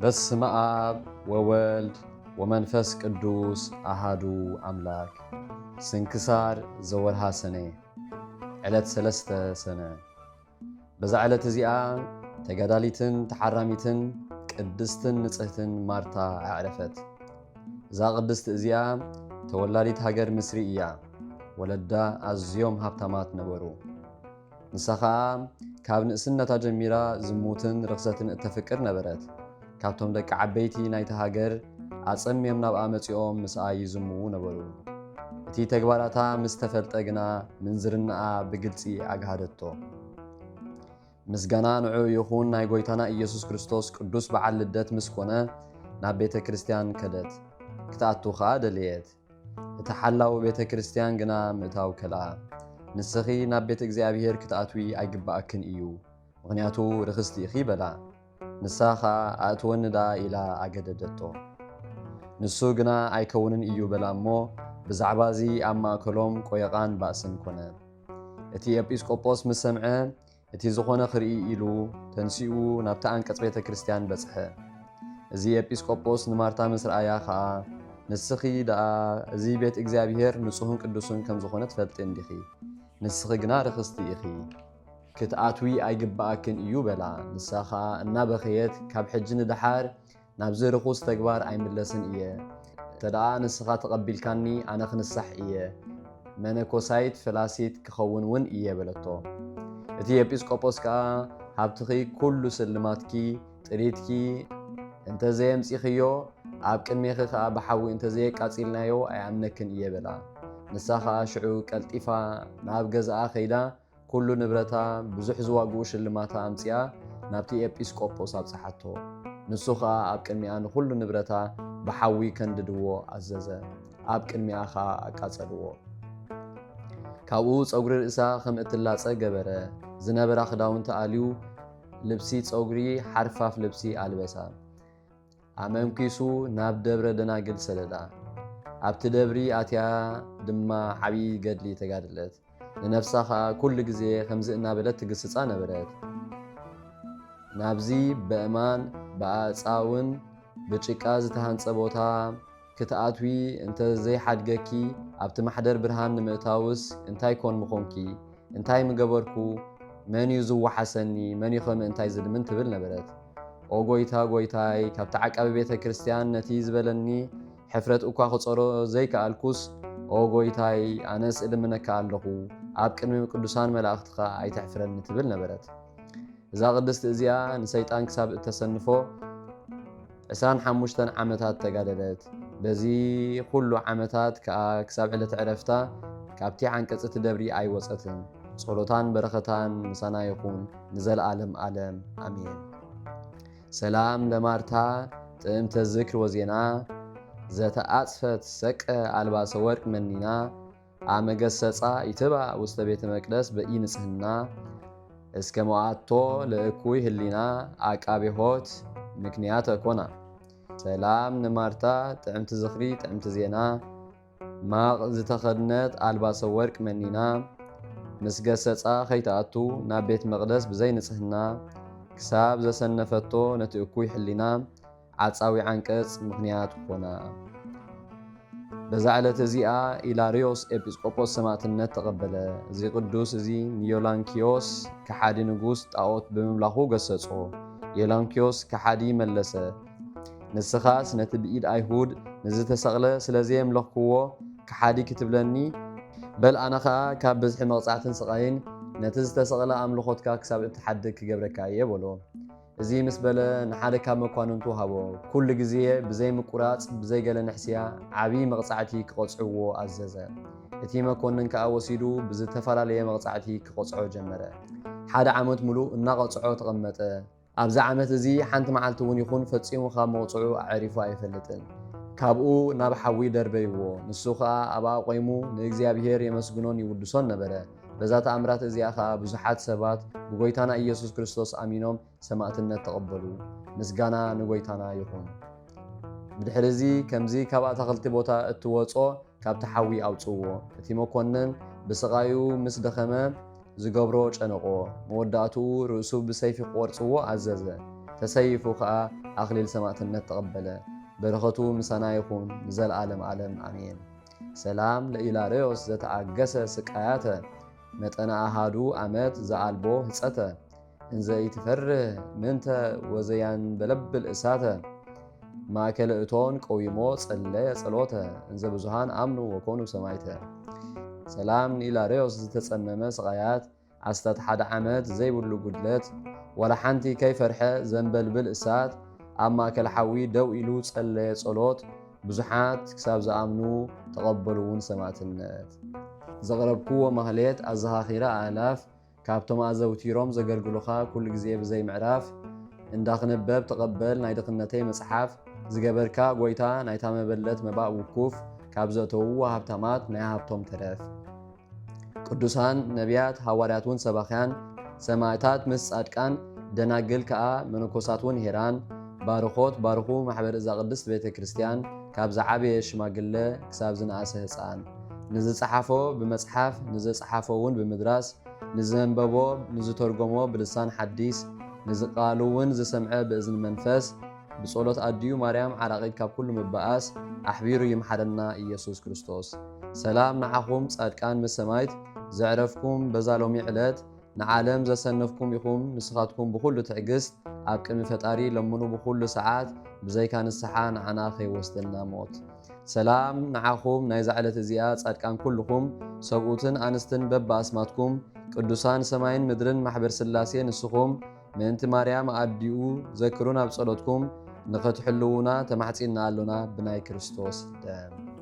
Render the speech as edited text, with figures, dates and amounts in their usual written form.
በስመ አብ ወወልድ ወመንፈስ ቅዱስ አሃዱ አምላክ። ስንክሳር ዘወርሃ ሰኔ ዕለት 3 ሰነ። በዛ ዕለት እዚኣ ተጋዳሊትን ተሓራሚትን ቅድስትን ንጽህትን ማርታ አዕረፈት። እዛ ቅድስት እዚኣ ተወላዲት ሃገር ምስሪ እያ። ወለዳ ኣዝዮም ሃብታማት ነበሩ። ንሳኻ ካብ ንእስነታ ጀሚራ ዝሙትን ርክሰትን እተፍቅር ነበረት። ካብቶም ደቂ ዓበይቲ ናይቲ ሃገር ኣጸምዮም ናብኣ መጺኦም ምስኣ ይዝምዉ ነበሩ። እቲ ተግባራታ ምስ ተፈልጠ ግና ምንዝርናኣ ብግልጺ ኣግሃደቶ። ምስጋና ንዑ ይኹን ናይ ጎይታና ኢየሱስ ክርስቶስ ቅዱስ በዓል ልደት ምስ ኮነ ናብ ቤተ ክርስቲያን ከደት። ክትኣቱ ኸኣ ደልየት። እቲ ሓላዊ ቤተ ክርስቲያን ግና ምእታው ከልኣ። ንስኺ ናብ ቤተ እግዚኣብሔር ክትኣትዊ ኣይግባኣክን እዩ፣ ምኽንያቱ ርክስቲ ኢኺ በላ። ንሳኻ ኣእትወንዳ ኢላ ኣገደደቶ። ንሱ ግና ኣይከውንን እዩ በላ እሞ ብዛዕባ እዚ ኣብ ማእከሎም ቆየቓን ባእስን ኮነ። እቲ ኤጲስቆጶስ ምስ ሰምዐ እቲ ዝኾነ ክርኢ ኢሉ ተንሲኡ ናብቲ ኣንቀጽ ቤተ ክርስቲያን በጽሐ። እዚ ኤጲስቆጶስ ንማርታ ምስ ረኣያ ኸኣ ንስኺ ደኣ እዚ ቤት እግዚኣብሔር ንጹህን ቅዱስን ከም ዝኾነ ትፈልጢ እንዲኺ፣ ንስኺ ግና ርክስቲ ኢኺ፣ ክትኣትዊ ኣይግባኣክን እዩ በላ። ንሳኻ እናበኸየት ካብ ሕጂ ንድሓር ናብዚ ርኹስ ተግባር ኣይምለስን እየ፣ ተደኣ ንስኻ ተቐቢልካኒ ኣነ ክንሳሕ እየ፣ መነኮሳይት ፈላሲት ክኸውን ውን እየ በለቶ። እቲ ኤጲስቆጶስ ከዓ ሃብትኺ ኩሉ ስልማትኪ ጥሪትኪ እንተዘየምፂኽዮ ኣብ ቅድሜኺ ከዓ ብሓዊ እንተዘየቃጺልናዮ ኣይኣምነክን እየ በላ። ንሳኻ ሽዑ ቀልጢፋ ናብ ገዛኣ ኸይዳ ኩሉ ንብረታ ብዙሕ ዝዋግኡ ሽልማታ ኣምፂኣ ናብቲ ኤጲስቆጶስ ኣብፅሓቶ። ንሱ ኸኣ ኣብ ቅድሚኣ ንኩሉ ንብረታ ብሓዊ ከንድድዎ ኣዘዘ። ኣብ ቅድሚኣ ኸኣ ኣቃጸልዎ። ካብኡ ፀጉሪ ርእሳ ከም እትላፀ ገበረ። ዝነበራ ክዳውንቲ ኣልዩ ልብሲ ፀጉሪ ሓርፋፍ ልብሲ ኣልበሳ። ኣመንኪሱ ናብ ደብረ ደናግል ሰደዳ። ኣብቲ ደብሪ ኣትያ ድማ ዓብዪ ገድሊ ተጋድለት። ንነፍሳ ኸኣ ኩሉ ግዜ ከምዚ እናበለት ትግስፃ ነበረት። ናብዚ በእማን ብኣፃውን ብጭቃ ዝተሃንፀ ቦታ ክትኣትዊ እንተዘይሓድገኪ ኣብቲ ማሕደር ብርሃን ንምእታውስ እንታይ ኮን ምኾንኪ? እንታይ ምገበርኩ? መን እዩ ዝወሓሰኒ? መን እዩ ኸም እንታይ ዝልምን ትብል ነበረት። ኦ ጎይታ ጎይታይ፣ ካብቲ ዓቃቢ ቤተ ክርስቲያን ነቲ ዝበለኒ ሕፍረት እኳ ክፀሮ ዘይከኣልኩስ፣ ኦ ጎይታይ ኣነስ እልምነካ ኣለኹ፣ ኣብ ቅድሚ ቅዱሳን መላእኽትኻ ኣይተሕፍረኒ ትብል ነበረት። እዛ ቅድስቲ እዚኣ ንሰይጣን ክሳብ እተሰንፎ 25 ዓመታት ተጋደለት። በዚ ኩሉ ዓመታት ከዓ ክሳብ ዕለት ዕረፍታ ካብቲ ዓንቀጽቲ ደብሪ ኣይወፀትን። ጸሎታን በረኸታን ምሳና ይኹን ንዘለዓለም ዓለም ኣሜን። ሰላም ለማርታ ጥዕምተ ዝክር ወዜና ዘተአጽፈት ሰቀ አልባሰ ወርቅ መኒና አመገሰጻ ይትባእ ውስተ ቤተ መቅደስ በኢ ንጽህና እስከ መዋዕቶ ለእኩይ ህሊና አቃቤ ሆት ምክንያት ኮና። ሰላም ንማርታ ጥዕምቲ ዝኽሪ ጥዕምቲ ዜና ማቕ ዝተኸድነት አልባሰ ወርቅ መኒና ምስ ገሰጻ ከይተኣቱ ናብ ቤት መቅደስ ብዘይ ንጽህና ክሳብ ዘሰነፈቶ ነቲ እኩይ ህሊና ዓፃዊ ዓንቀጽ ምክንያት ኮና። በዛ ዕለት እዚኣ ኢላርዮስ ኤጲስቆጶስ ሰማዕትነት ተቐበለ። እዚ ቅዱስ እዚ ንዮላንኪዮስ ከሓዲ ንጉስ ጣዖት ብምምላኹ ገሰጾ። ዮላንኪዮስ ከሓዲ መለሰ። ንስኻስ ነቲ ብኢድ ኣይሁድ ንዝተሰቕለ ስለዘየምለኽክዎ ከሓዲ ክትብለኒ? በል ኣነ ኸኣ ካብ ብዝሒ መቕጻዕትን ስቓይን ነቲ ዝተሰቕለ ኣምልኾትካ ክሳብ እትሓድግ ክገብረካ እየ በሎ። እዚ ምስ በለ ንሓደ ካብ መኳንንቱ ሃቦ። ኩሉ ግዜ ብዘይ ምቁራፅ ብዘይ ገለ ንሕስያ ዓብዪ መቕጻዕቲ ክቐፅዕዎ ኣዘዘ። እቲ መኮንን ከዓ ወሲዱ ብዝተፈላለየ መቕጻዕቲ ክቐፅዖ ጀመረ። ሓደ ዓመት ሙሉእ እናቐፅዖ ተቐመጠ። ኣብዛ ዓመት እዚ ሓንቲ መዓልቲ እውን ይኹን ፈፂሙ ካብ መቕፅዑ ኣዕሪፉ ኣይፈልጥን። ካብኡ ናብ ሓዊ ደርበይዎ። ንሱ ከዓ ኣብኣ ቆይሙ ንእግዚኣብሔር የመስግኖን ይውድሶን ነበረ። በዛ ተኣምራት እዚኣ ከዓ ብዙሓት ሰባት ብጎይታና ኢየሱስ ክርስቶስ ኣሚኖም ሰማዕትነት ተቐበሉ። ምስጋና ንጎይታና ይኹን። ብድሕሪ እዚ ከምዚ ካብ ኣታኽልቲ ቦታ እትወጾ ካብቲ ሓዊ ኣውፅዎ። እቲ መኮንን ብስቓዩ ምስ ደኸመ ዝገብሮ ጨነቆ። መወዳእቱ ርእሱ ብሰይፊ ክቆርፅዎ ኣዘዘ። ተሰይፉ ከዓ ኣኽሊል ሰማዕትነት ተቐበለ በረኸቱ ምሳና ይኹን ንዘለዓለም ዓለም ኣሜን። ሰላም ለኢላርዮስ ዘተኣገሰ ስቃያተ መጠነ ኣሃዱ ዓመት ዘኣልቦ ህፀተ እንዘ ይትፈርህ ምንተ ወዘያንበለብል እሳተ ማእከለ እቶን ቀዊሞ ጸለየ ጸሎተ እንዘ ብዙሃን ኣምኑ ወኮኑ ሰማይተ። ሰላም ንኢላርዮስ ዝተጸመመ ስቃያት 11 ዓመት ዘይብሉ ጉድለት ወላ ሓንቲ ከይፈርሐ ዘንበልብል እሳት ኣብ ማእከል ሓዊ ደው ኢሉ ጸለየ ጸሎት ብዙሓት ክሳብ ዝኣምኑ ተቐበልውን ሰማዕትነት። ዘቕረብክዎ ማህሌት ኣዘኻኺረ ኣእላፍ ካብቶም ኣዘውቲሮም ዘገልግሉኻ ኩሉ ግዜ ብዘይ ምዕራፍ እንዳኽነበብ ተቐበል ናይ ድኽነተይ መጽሓፍ ዝገበርካ ጎይታ ናይታ መበለት መባእ ውኩፍ ካብ ዘእተውዎ ሃብታማት ናይ ሃብቶም ተረፍ። ቅዱሳን ነቢያት ሃዋርያት እውን ሰባኽያን ሰማዕታት ምስ ጻድቃን ደናግል ከዓ መነኮሳት እውን ሄራን ባርኾት ባርኹ ማሕበር እዛ ቅድስት ቤተ ክርስቲያን ካብ ዝዓበየ ሽማግለ ክሳብ ዝነኣሰ ህፃን ንዝፀሓፎ ብመጽሓፍ ንዘፀሓፎ እውን ብምድራስ ንዘንበቦ ንዝተርጎሞ ብልሳን ሓዲስ ንዝቃሉ እውን ዝሰምዐ ብእዝኒ መንፈስ ብጸሎት ኣድዩ ማርያም ዓራቂት ካብ ኩሉ ምባኣስ ኣሕቢሩ ይምሓረና ኢየሱስ ክርስቶስ። ሰላም ንዓኹም ጻድቃን ምስ ሰማይት ዘዕረፍኩም በዛ ሎሚ ዕለት ንዓለም ዘሰነፍኩም ኢኹም ንስኻትኩም ብኩሉ ትዕግስት ኣብ ቅድሚ ፈጣሪ ለምኑ ብኩሉ ሰዓት ብዘይካ ንስሓ ንዓና ከይወስደና ሞት። ሰላም ንዓኹም ናይ ዛዕለት እዚኣ ጻድቃን ኩልኹም ሰብኡትን ኣንስትን በብኣስማትኩም ቅዱሳን ሰማይን ምድርን ማሕበር ስላሴ ንስኹም ምእንቲ ማርያም ኣዲኡ ዘክሩን ኣብ ጸሎትኩም ንኸትሕልውና ተማሕፂና ኣሎና ብናይ ክርስቶስ ደም።